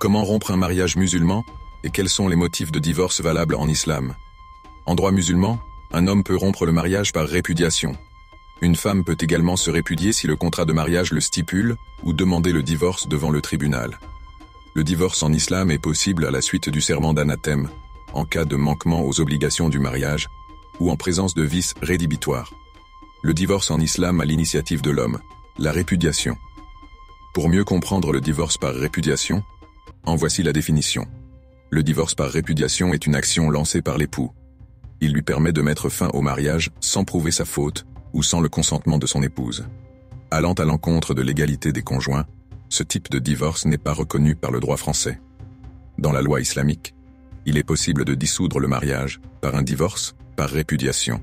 Comment rompre un mariage musulman et quels sont les motifs de divorce valables en islam? En droit musulman, un homme peut rompre le mariage par répudiation. Une femme peut également se répudier si le contrat de mariage le stipule ou demander le divorce devant le tribunal. Le divorce en islam est possible à la suite du serment d'anathème, en cas de manquement aux obligations du mariage ou en présence de vices rédhibitoires. Le divorce en islam à l'initiative de l'homme, la répudiation. Pour mieux comprendre le divorce par répudiation, en voici la définition. Le divorce par répudiation est une action lancée par l'époux. Il lui permet de mettre fin au mariage sans prouver sa faute ou sans le consentement de son épouse. Allant à l'encontre de l'égalité des conjoints, ce type de divorce n'est pas reconnu par le droit français. Dans la loi islamique, il est possible de dissoudre le mariage par un divorce, par répudiation.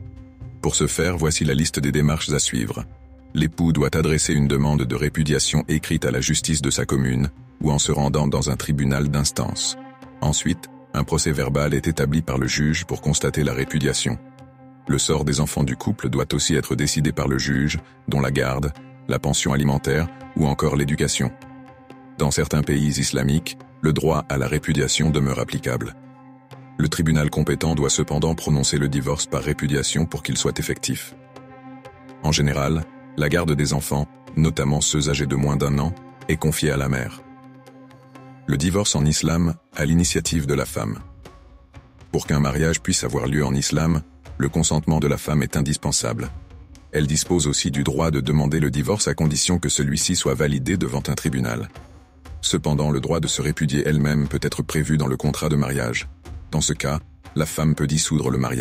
Pour ce faire, voici la liste des démarches à suivre. L'époux doit adresser une demande de répudiation écrite à la justice de sa commune ou en se rendant dans un tribunal d'instance. Ensuite, un procès-verbal est établi par le juge pour constater la répudiation. Le sort des enfants du couple doit aussi être décidé par le juge, dont la garde, la pension alimentaire ou encore l'éducation. Dans certains pays islamiques, le droit à la répudiation demeure applicable. Le tribunal compétent doit cependant prononcer le divorce par répudiation pour qu'il soit effectif. En général, la garde des enfants, notamment ceux âgés de moins d'1 an, est confiée à la mère. Le divorce en islam à l'initiative de la femme. Pour qu'un mariage puisse avoir lieu en islam, le consentement de la femme est indispensable. Elle dispose aussi du droit de demander le divorce à condition que celui-ci soit validé devant un tribunal. Cependant, le droit de se répudier elle-même peut être prévu dans le contrat de mariage. Dans ce cas, la femme peut dissoudre le mariage.